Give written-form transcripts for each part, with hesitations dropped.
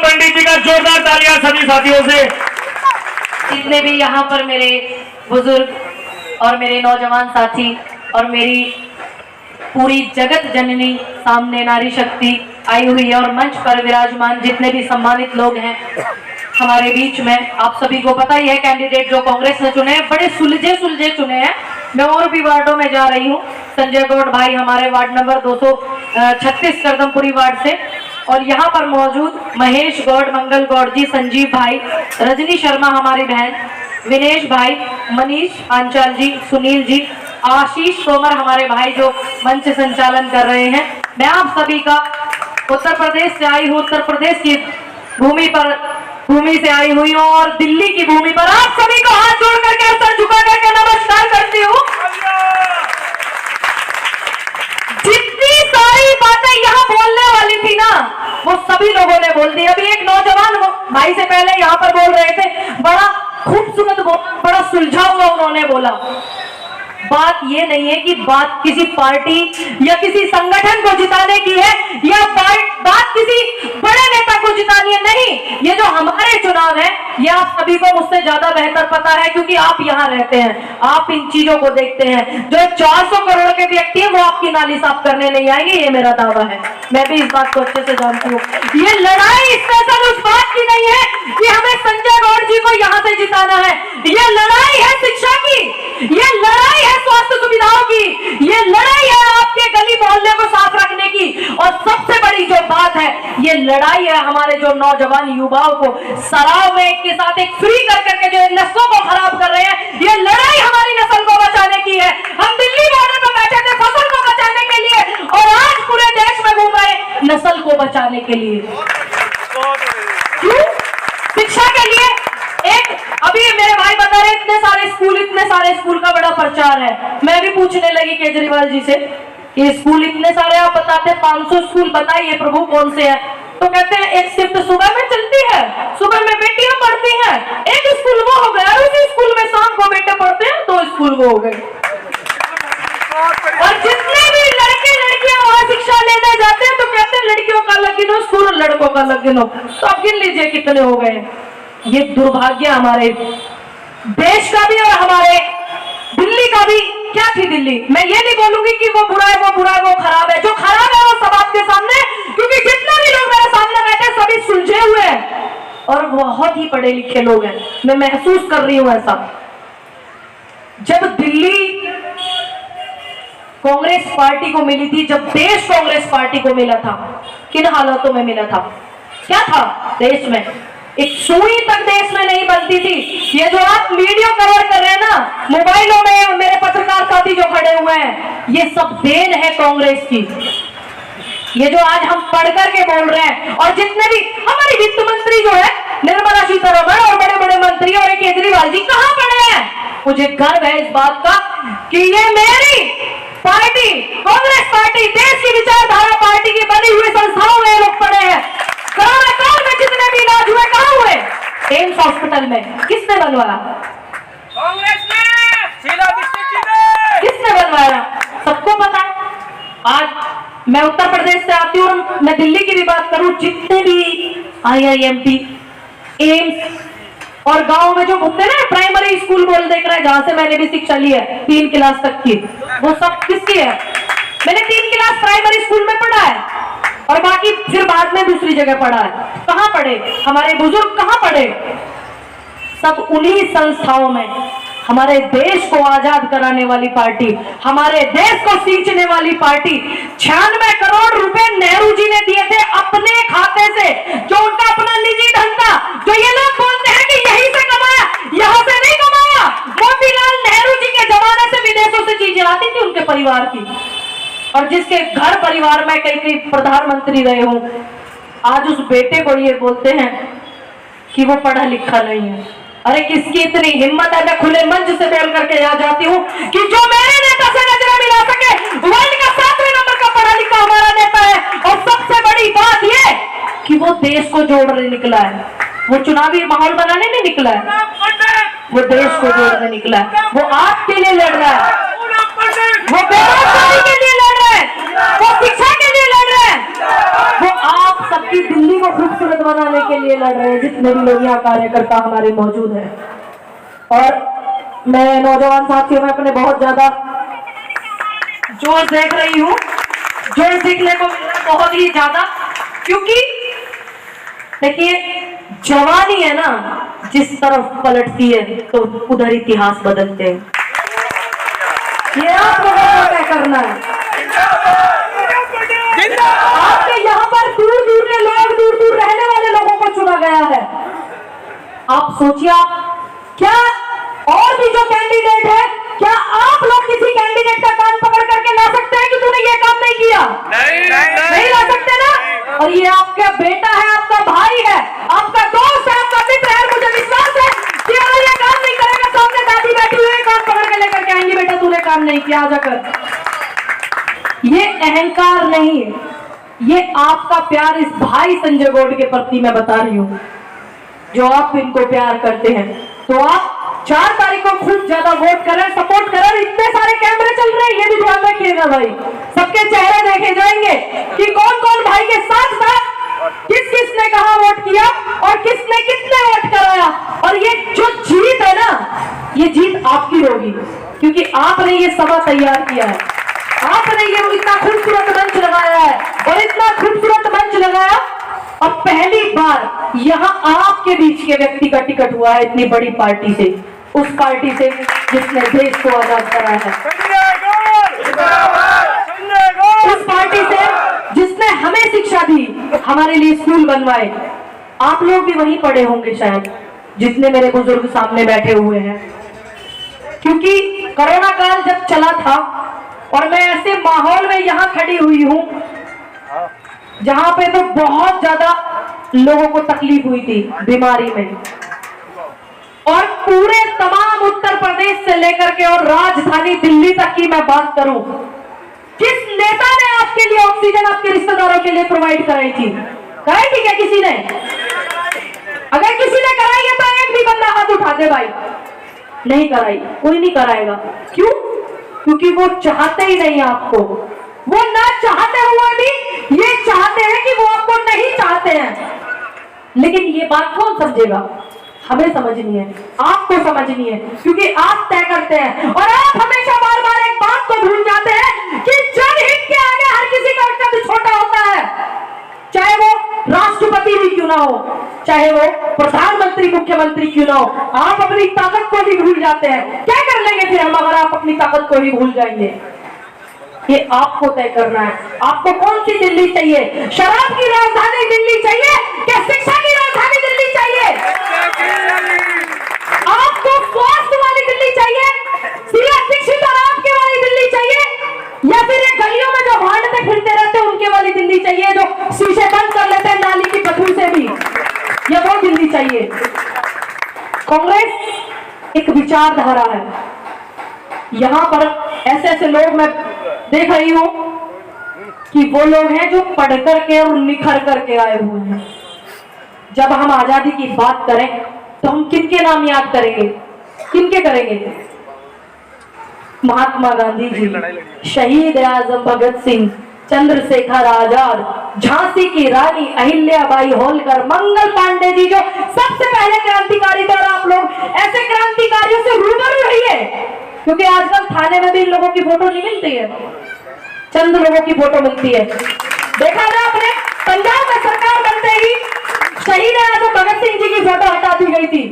पंडित जी का जोरदार तालियां सभी साथियों से। जितने भी यहाँ पर मेरे बुजुर्ग और मेरे नौजवान साथी और मेरी पूरी जगत जननी सामने नारी शक्ति आई हुई है और मंच पर विराजमान जितने भी सम्मानित लोग हैं हमारे बीच में, आप सभी को पता ही है कैंडिडेट जो कांग्रेस ने चुने हैं बड़े सुलझे चुने हैं। मैं और भी वार्डों में जा रही हूँ। संजय गौड़ भाई हमारे वार्ड नंबर 236 करदमपुरी वार्ड से, और यहाँ पर मौजूद महेश गौड़, मंगल गौड़ जी, संजीव भाई, रजनी शर्मा हमारी बहन, विनेश भाई, मनीष पांचाल जी, सुनील जी, आशीष तोमर हमारे भाई जो मंच संचालन कर रहे हैं। मैं आप सभी का उत्तर प्रदेश से आई हूँ, उत्तर प्रदेश की भूमि से आई हुई हूँ और दिल्ली की भूमि पर आप सभी को हाथ जोड़ करके, सर झुका करके नमस्कार करती हूँ। जितनी सारी बातें यहाँ बोलने वाली थी ना वो सभी लोगों ने बोल दी। अभी एक नौजवान भाई से पहले यहाँ पर बोल रहे थे, बड़ा खूबसूरत बोला, बड़ा सुलझा हुआ उन्होंने बोला। बात ये नहीं है कि बात किसी पार्टी या किसी संगठन को जिताने की है या बात किसी बड़े नेता को जितानी है, नहीं। ये जो हमारे चुनाव है ये आप सभी को मुझसे ज्यादा बेहतर पता है क्योंकि आप यहाँ रहते हैं, आप इन चीजों को देखते हैं। जो 400 करोड़ के व्यक्ति है वो आपकी नाली साफ करने नहीं आएंगे, ये मेरा दावा है। मैं भी इस बात को अच्छे से जानती हूँ। ये लड़ाई स्पेशल उस बात की नहीं है कि हमें संजय गौड़ जी को यहाँ से जिताना है। ये लड़ाई है शिक्षा की, ये लड़ाई है स्वास्थ्य सुविधाओं की, ये लड़ाई है आपके गली मोहल्ले को साफ रखने की, और सबसे बड़ी जो बात है ये लड़ाई है हमारे जो नौजवान युवाओं को शराब में के साथ एक फ्री कर करके जो नस्लों को खराब कर रहे हैं। ये लड़ाई हमारी नस्ल को बचाने की है। हम दिल्ली बॉर्डर पर बैठे थे फसल को बचाने के लिए और आज पूरे देश में घूम रहे नस्ल को बचाने के लिए। क्यों? शिक्षा के लिए। एक अभी मेरे भाई बता रहे इतने सारे स्कूल का बड़ा प्रचार है। मैं भी पूछने लगी केजरीवाल जी से कि स्कूल इतने सारे आप बताते 500 स्कूल, बताइए प्रभु कौन से हैं? तो कहते हैं एक शिफ्ट सुबह में चलती है, सुबह में बेटियां पढ़ती हैं, एक स्कूल वो हो गया, उसी स्कूल में शाम को बेटे पढ़ते हैं, 2 स्कूल वो हो गए। और जितने भी लड़के लड़कियां वहां शिक्षा लेने जाते हैं तो कहते हैं लड़कियों का अलग गिनो स्कूल और लड़कों का अलग गिनो। तो आप गिन लीजिए कितने हो गए। ये दुर्भाग्य हमारे देश का भी और हमारे दिल्ली का भी। क्या थी दिल्ली? मैं ये नहीं बोलूंगी कि वो बुरा है, वो खराब है। जो खराब है वो सब आपके सामने, क्योंकि जितने भी लोग मेरे सामने बैठे सभी सुलझे हुए हैं और बहुत ही पढ़े लिखे लोग हैं। मैं महसूस कर रही हूं ऐसा। जब दिल्ली कांग्रेस पार्टी को मिली थी, जब देश कांग्रेस पार्टी को मिला था, किन हालातों में मिला था? क्या था देश में? एक सुई तक देश में नहीं बनती थी। ये जो आप वीडियो कवर कर रहे हैं ना मोबाइलों में, मेरे पत्रकार साथी जो खड़े हुए हैं, ये सब देन है कांग्रेस की। ये जो आज हम पढ़ करके बोल रहे हैं, और जितने भी हमारी वित्त मंत्री जो है निर्मला सीतारमण और बड़े बड़े मंत्री और केजरीवाल जी कहां पढ़े हैं? मुझे गर्व है इस बात का कि ये मेरी पार्टी कांग्रेस पार्टी, देश की विचारधारा पार्टी की बनी हुई संस्थाओं में लोग पढ़े हैं। कोरोना काल में जितने भी इलाज हुए कहां हुए? एम्स हॉस्पिटल में। किसने बनवाया? कांग्रेस ने, शीला दीक्षित जी ने। किसने बनवाया? सबको पता है। आज मैं उत्तर प्रदेश से आती हूँ, मैं दिल्ली की भी बात करूं, जितने भी IIMT, एम्स और गांव में जो घूमते ना प्राइमरी स्कूल बोल देख रहे हैं, जहां से मैंने भी शिक्षा ली है 3 क्लास तक की, वो सब किसकी है? मैंने 3 क्लास प्राइमरी स्कूल में पढ़ा है और बाकी फिर बाद में दूसरी जगह पढ़ा है। कहां पढ़े? हमारे बुजुर्ग कहां पढ़े? सब उन्हीं संस्थाओं में। हमारे देश को आजाद कराने वाली पार्टी, हमारे देश को सींचने वाली पार्टी। 96 करोड़ रुपए नेहरू जी ने दिए थे अपने खाते से, जो उनका अपना निजी धन था, जो ये लोग बोलते हैं कि यहीं से कमाया, यहां से नहीं कमाया। मोतीलाल नेहरू जी के जमाने से विदेशों से चीजें आती थी उनके परिवार की, और जिसके घर परिवार में कई प्रधानमंत्री रहे हों, आज उस बेटे को ये बोलते हैं कि वो पढ़ा लिखा नहीं है। अरे किसकी इतनी हिम्मत है? मैं खुले मंच से बोल करके यहाँ जाती हूँ कि जो मेरे नेता से नजर मिला सके, वर्ल्ड का 7वें नंबर का पढ़ा लिखा हमारा नेता है। और सबसे बड़ी बात ये कि वो देश को जोड़ने निकला है, वो चुनावी माहौल बनाने नहीं निकला है, वो देश को जोड़ने निकला है। वो आपके लिए लड़ रहा है, वो बेरोजगारी के लिए लड़ रहा है, वो शिक्षा के लिए लड़ रहा है, वो आप सबके कि दिल्ली को खूबसूरत बनाने के लिए लड़ रहे हैं जितने भी लोग यहाँ कार्यकर्ता हमारे मौजूद हैं। और मैं नौजवान साथियों में अपने बहुत ज्यादा जोश देख रही हूँ, जोश देखने को मिल रहा है बहुत ही ज्यादा, क्योंकि देखिए जवानी है ना जिस तरफ पलटती है तो उधर इतिहास बदलते हैं। ये आप लोगों को तय करना है। आपके यहाँ पर दूर दूर के लोग, दूर दूर रहने वाले लोगों को चुना गया है। आप सोचिए, आप क्या और भी जो कैंडिडेट है, क्या आप लोग किसी कैंडिडेट का कान पकड़ करके ला सकते हैं कि तूने ये काम नहीं किया? नहीं ला सकते ना। और ये आपका बेटा है, आपका भाई है, आपका दोस्त है, आपका मित्र है। मुझे विश्वास है कि अगर ये काम नहीं करेगा, सामने दादी बैठी हुई है, कान पकड़ के लेकर के आएंगे, बेटा तूने काम नहीं किया आ जाकर। ये अहंकार नहीं है, ये आपका प्यार इस भाई संजय गौड़ के प्रति मैं बता रही हूँ, जो आप इनको प्यार करते हैं। तो आप 4 तारीख को खूब ज्यादा वोट करें, सपोर्ट करें। इतने सारे कैमरे चल रहे हैं, ये भी ध्यान रखिएगा भाई, सबके चेहरे देखे जाएंगे कि कौन कौन भाई के साथ था, किस किसने कहा वोट किया और किसने कितने वोट कराया। और ये जो जीत है ना, ये जीत आपकी होगी, क्योंकि आपने ये सभा तैयार किया है, आपने ये इतना खूबसूरत मंच लगाया है और इतना खूबसूरत मंच लगाया। और पहली बार यहाँ आपके बीच के व्यक्ति का टिकट हुआ है इतनी बड़ी पार्टी से, उस पार्टी से जिसने देश को आजाद कराया है, उस पार्टी से जिसने हमें शिक्षा दी, हमारे लिए स्कूल बनवाए। आप लोग भी वहीं पढ़े होंगे शायद, जितने मेरे बुजुर्ग सामने बैठे हुए हैं, क्योंकि कोरोना काल जब चला था और मैं ऐसे माहौल में यहाँ खड़ी हुई हूँ जहां पे तो बहुत ज्यादा लोगों को तकलीफ हुई थी बीमारी में, और पूरे तमाम उत्तर प्रदेश से लेकर के और राजधानी दिल्ली तक की मैं बात करूं, किस नेता ने आपके लिए ऑक्सीजन आपके रिश्तेदारों के लिए प्रोवाइड कराई थी? कराई थी क्या किसी ने? अगर किसी ने कराई है तो एक भी बंदा हाथ उठा दे भाई। नहीं कराई, कोई नहीं कराएगा। क्यों? क्योंकि वो चाहते ही नहीं आपको। वो ना चाहते हुए भी ये चाहते हैं कि वो आपको नहीं चाहते हैं। लेकिन ये बात कौन समझेगा? हमें समझनी है, आपको समझनी है, क्योंकि आप तय करते हैं। और आप हमेशा बार बार एक बात को भूल जाते हैं कि जनहित के आगे हर किसी का कद छोटा होता है, चाहे वो राष्ट्रपति भी क्यों ना हो, चाहे वो प्रधानमंत्री मुख्यमंत्री क्यों ना हो। आप अपनी ताकत को भी भूल जाते हैं। क्या कर लेंगे फिर हम अगर आप अपनी ताकत को ही भूल जाएंगे? ये आपको तय करना है। आपको कौन सी दिल्ली चाहिए? शराब की राजधानी दिल्ली चाहिए क्या शिक्षा की राजधानी दिल्ली चाहिए? आपको स्वास्थ्य वाली दिल्ली चाहिए, सीधा शिक्षित और आपके वाली दिल्ली चाहिए, या फिर ये गलियों में जो भांडते फिरते रहते हैं उनके वाली दिल्ली चाहिए, जो शीशे बंद कर लेते हैं नाली की बदबू से भी, या वो दिल्ली चाहिए? कांग्रेस एक विचारधारा है। यहाँ पर ऐसे ऐसे लोग मैं देख रही हूं कि वो लोग हैं जो पढ़ करके और निखर करके आए हुए हैं। जब हम आजादी की बात करें तो हम किनके नाम याद करेंगे? किनके करेंगे? महात्मा गांधी जी, शहीद आजम भगत सिंह, चंद्रशेखर आजाद, झांसी की रानी अहिल्याबाई होलकर, मंगल पांडे जी जो सबसे पहले क्रांतिकारी थे। और आप लोग ऐसे क्रांतिकारियों से रूबरू रहिए, क्योंकि आजकल थाने में भी इन लोगों की फोटो नहीं मिलती है, चंद लोगों की फोटो मिलती है। देखा ना आपने, पंजाब में सरकार बनते ही शहीद आजम भगत सिंह जी की फोटो हटा दी गई थी,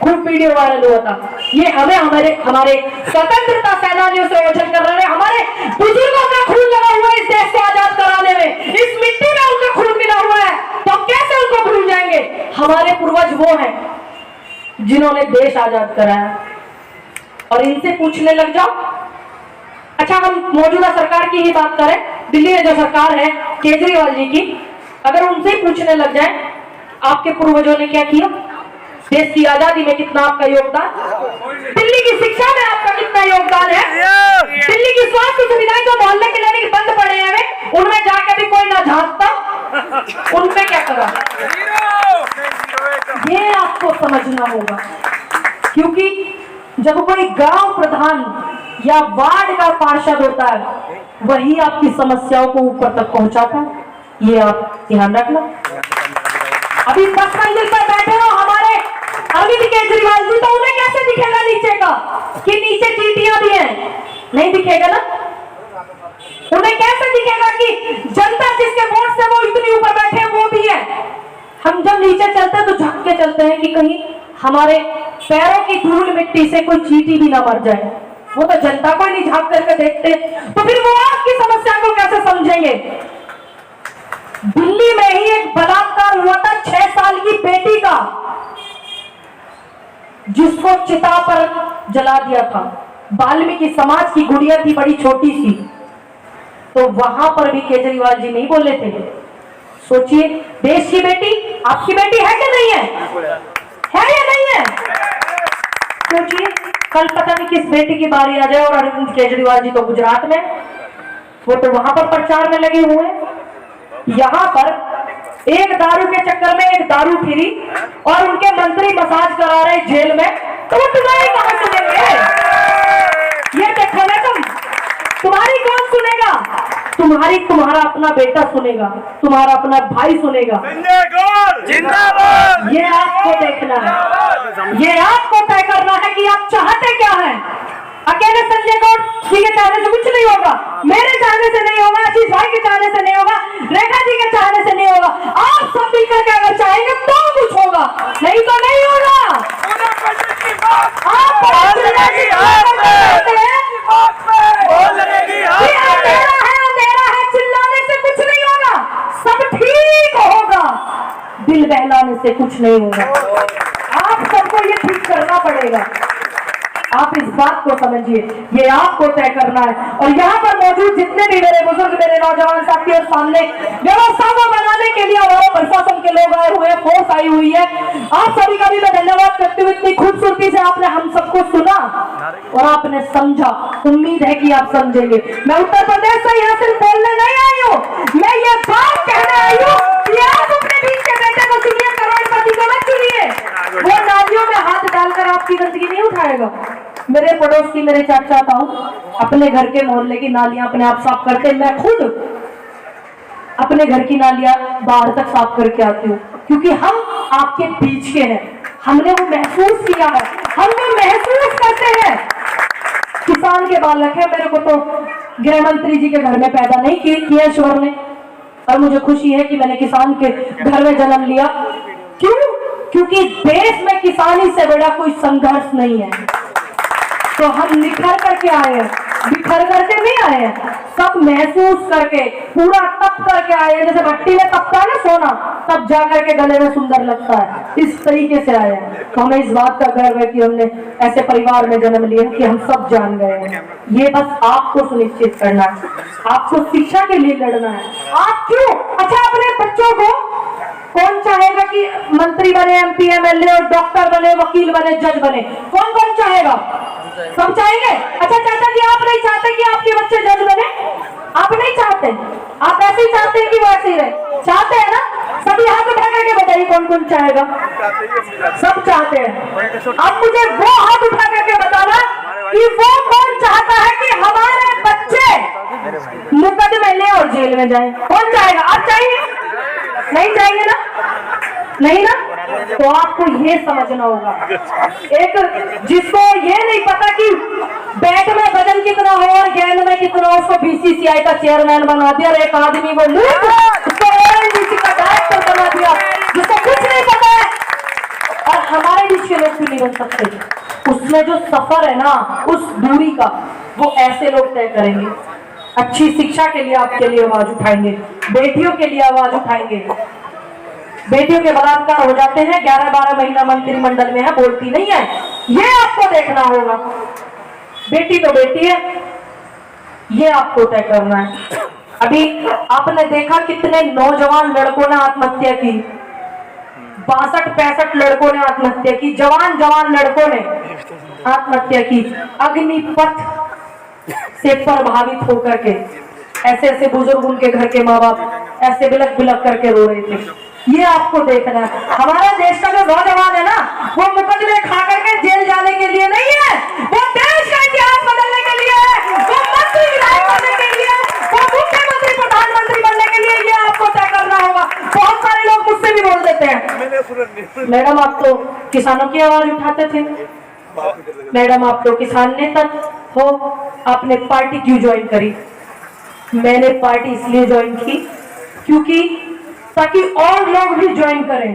खूब वीडियो वायरल हुआ था। ये हमारे स्वतंत्रता सेनानियों से ओझल कर रहे हैं। हमारे बुजुर्गों का खून लगा हुआ है इस देश को आजाद कराने में, इस मिट्टी में उनका खून मिला हुआ है, तो कैसे उनको भूल जाएंगे? हमारे पूर्वज वो हैं जिन्होंने देश आजाद कराया। और इनसे पूछने लग जाओ, अच्छा हम मौजूदा सरकार की ही बात करें, दिल्ली में जो सरकार है केजरीवाल जी की, अगर उनसे पूछने लग जाए आपके पूर्वजों ने क्या किया, देश की आजादी में कितना आपका योगदान, दिल्ली की शिक्षा में आपका कितना योगदान है, दिल्ली की स्वास्थ्य सुविधाएं जो मोहल्ले के लिए बंद पड़े हैं उनमें जाके भी कोई ना झांकता, उनमें क्या करा? ये आपको समझना होगा, क्योंकि जब कोई गांव प्रधान या वार्ड का पार्षद होता है वही आपकी समस्याओं को ऊपर तक पहुंचाता है। ये आप ध्यान रखना। अभी 10 मंजिल पर बैठे हो हमारे अरविंद केजरीवाल जी, तो उन्हें कैसे दिखेगा नीचे का कि नीचे चींटियां भी हैं? नहीं दिखेगा ना। उन्हें कैसे दिखेगा कि जनता जिसके वोट से वो इतनी ऊपर बैठे हैं वो भी है? हम जब नीचे चलते हैं तो झांक के चलते हैं कि कहीं हमारे पैरों की धूल मिट्टी से कोई चींटी भी ना मर जाए। वो तो जनता को ही नहीं झांक करके देखते, तो फिर वो आपकी समस्या को कैसे समझेंगे? दिल्ली में ही एक बलात्कार हुआ था 6 साल की बेटी का, जिसको चिता पर जला दिया था। वाल्मीकि समाज की गुड़िया थी, बड़ी छोटी सी, तो वहां पर भी केजरीवाल जी नहीं बोले थे। सोचिए, देश की बेटी, आपकी बेटी है कि नहीं है? है या नहीं है? सोचिए, कल पता नहीं किस बेटी की बारी आ जाए और अरविंद केजरीवाल जी तो गुजरात में, वो तो वहां पर प्रचार में लगे हुए हैं। यहां पर एक दारू के चक्कर में एक दारू फिरी और उनके मंत्री मसाज करा रहे जेल में, तो वो तुम्हारी कहां सुनेंगे? ये देखो ना, तुम्हारी कौन सुनेगा? तुम्हारा अपना बेटा सुनेगा, तुम्हारा अपना भाई सुनेगा। जिंदाबाद। ये आपको देखना है, ये आपको तय करना है कि आप चाहते क्या हैं। अकेले संजय गौड़ जी के चाहने से कुछ नहीं होगा, मेरे चाहने से नहीं होगा, आशीष भाई के चाहने से नहीं होगा, रेखा जी के चाहने से नहीं होगा। आप सब मिलकर के अगर चाहेंगे तो कुछ होगा, नहीं तो नहीं होगा। आप चिल्लाने से कुछ नहीं होगा, सब ठीक होगा, दिल बहलाने से कुछ नहीं होगा। आप सबको ये ठीक करना पड़ेगा, आप इस बात को समझिए, ये आपको तय करना है। और यहाँ पर मौजूद जितने भी मेरे बुजुर्ग, मेरे नौजवान साथी और सामने व्यवस्था को बनाने के लिए हमारे प्रशासन के लोग आए हुए हैं, फोर्स आई हुई है, आप सभी का भी मैं धन्यवाद करती हूँ। इतनी खूबसूरती से आपने हम सबको सुना और आपने समझा, उम्मीद है कि आप समझेंगे। मैं उत्तर प्रदेश से यहाँ सिर्फ बोलने नहीं आई हूँ, मैं ये बात कहने आई हूँ कि आप अपने बीच के बेटे को चुनिए, करोड़पति को मत चुनिए। वो नालियों में हाथ डालकर आपकी गंदगी नहीं उठाएगा। मेरे पड़ोस की, मेरे चाचा ताऊ अपने घर के मोहल्ले की नालियां अपने आप साफ करते, मैं खुद अपने घर की नालियां बाहर तक साफ करके आती हूँ, क्योंकि हम आपके बीच के हैं, हमने वो महसूस किया है, हम वो महसूस करते हैं। किसान के बालक है, मेरे को तो गृह मंत्री जी के घर में पैदा नहीं किया ईश्वर ने, और मुझे खुशी है कि मैंने किसान के घर में जन्म लिया। क्यों? क्योंकि देश में किसानी से बड़ा कोई संघर्ष नहीं है। तो हम निखर करके आए हैं, बिखर करके नहीं आए हैं, सब महसूस करके, पूरा तप करके आए हैं। जैसे भट्टी में तपता है ना सोना, तब जा करके गले में सुंदर लगता है, इस तरीके से आए हैं। तो हमें इस बात का गर्व है कि हमने ऐसे परिवार में जन्म लिया कि हम सब जान गए हैं। ये बस आपको सुनिश्चित करना है, आपको शिक्षा के लिए लड़ना है। आप क्यों? अच्छा, अपने बच्चों को कौन चाहेगा कि मंत्री बने, MP MLA और डॉक्टर बने, वकील बने, जज बने? कौन कौन चाहेगा? सब चाहेंगे। अच्छा चाचा जी, आप नहीं चाहते कि आपके बच्चे जज बने? आप नहीं चाहते, आप ऐसे ही चाहते हैं कि वो ऐसे ही रहे? चाहते हैं ना? सभी हाथ उठा करके बताइए कौन कौन चाहेगा। सब चाहते हैं। अब मुझे वो हाथ उठा करके बताना कि वो कौन चाहता है कि हमारे बच्चे मुकदमे ले और जेल में जाए। कौन चाहेगा? आप चाहिए? नहीं चाहिए ना? नहीं ना? तो आपको ये समझना होगा, एक जिसको ये नहीं पता कि बैट में वजन कितना हो और गेंद में कितना हो, उसको BCCI का चेयरमैन बना दिया, और एक आदमी वो मूर्ख उसको ONGC का डायरेक्टर बना दिया, जिसको कुछ नहीं पता है। और हमारे बीच के लोग क्यों नहीं बन सकते? उसमें जो सफर है ना, उस दूरी का, वो ऐसे लोग तय करेंगे। अच्छी शिक्षा के लिए आपके लिए आवाज उठाएंगे, बेटियों के लिए आवाज उठाएंगे। बेटियों के बलात्कार हो जाते हैं, 11-12 महीना मंत्रिमंडल में है, बोलती नहीं है, ये आपको देखना होगा। बेटी तो बेटी है, ये आपको तय करना है। अभी आपने देखा कितने नौजवान लड़कों ने आत्महत्या की, 62-65 लड़कों ने आत्महत्या की, जवान लड़कों ने आत्महत्या की, अग्निपथ से प्रभावित होकर के। ऐसे ऐसे बुजुर्ग, उनके घर के माँ बाप ऐसे बिलक बिलक करके रो रहे थे। ये आपको देखना है। हमारा देश का जो नौजवान है ना, वो मुकदमे खा करके जेल जाने के लिए नहीं है, वो देश का इतिहास बदलने के लिए है, वो मंत्री विधायक बनने के लिए, वो मुख्यमंत्री प्रधानमंत्री बनने के लिए। ये आपको तय करना होगा। बहुत सारे लोग मुझसे भी बोल देते हैं, मैडम आप तो किसानों की आवाज उठाते थे। मैडम आप तो किसान नेता हो, आपने पार्टी क्यों ज्वाइन करी? मैंने पार्टी इसलिए ज्वाइन की क्योंकि ताकि और लोग भी ज्वाइन करें,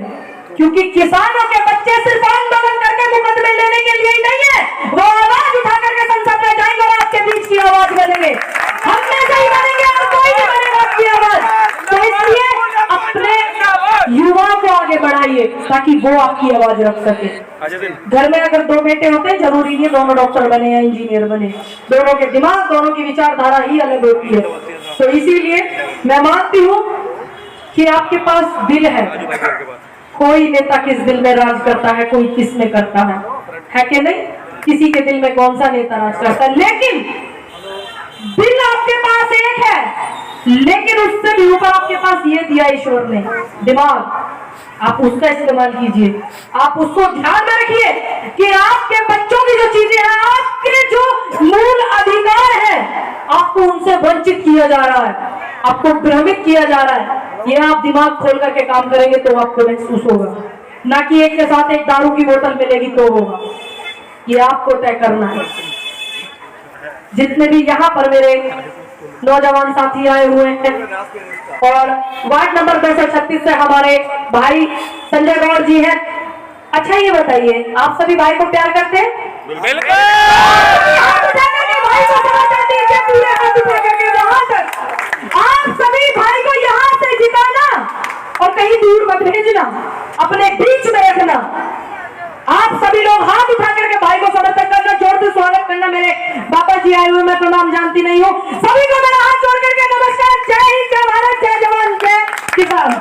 क्योंकि किसानों के बच्चे सिर्फ आंदोलन करके मुकदमे लेने के लिए ही नहीं है, वो आवाज उठा करके संसद में जाएंगे और आपके बीच की आवाज बनेंगे। हम में से ही बनेंगे और कोई नहीं बनेगा आपकी आवाज। तो इसलिए अपने युवाओं को आगे बढ़ाइए ताकि वो आपकी आवाज रख सके। घर में अगर दो बेटे होते हैं, जरूरी नहीं दोनों डॉक्टर बने या इंजीनियर बने, दोनों के दिमाग, दोनों की विचारधारा ही अलग होती है। तो इसीलिए मैं मानती हूँ कि आपके पास दिल है। कोई नेता किस दिल में राज करता है, कोई किस में करता है कि नहीं? किसी के दिल में कौन सा नेता राज करता है, लेकिन दिल आपके पास एक है, लेकिन उससे भी ऊपर आपके पास ये दिया ईश्वर ने दिमाग, आप उसका इस्तेमाल कीजिए। आप उसको ध्यान में रखिए कि आपके बच्चों की जो चीजें हैं, आपके जो मूल अधिकार है, आपको उनसे वंचित किया जा रहा है, आपको भ्रमित किया जा रहा है। ये आप दिमाग खोल करके काम करेंगे तो आपको महसूस होगा, ना कि एक के साथ एक दारू की बोतल मिलेगी तो होगा। ये आपको तय करना है। जितने भी यहाँ पर मेरे नौजवान साथी आए हुए हैं और वार्ड नंबर 236 से हमारे भाई संजय गौड़ जी हैं। अच्छा ये बताइए, आप सभी भाई को प्यार करते हैं? भाई को समाचार दीजिए पूरे हाथ उठा करके वहां तक। आप सभी भाई को यहाँ से जिताना और कहीं दूर मत भेजना, अपने बीच में रखना। आप सभी लोग हाथ उठा करके भाई को समर्थन करना, जोर से स्वागत करना। मेरे बाबा जी आए हुए, मैं तो नाम जानती नहीं हूँ, सभी को मेरा हाथ जोड़ करके नमस्कार। जय हिंद, जय भारत, जय जवान, जय किसान।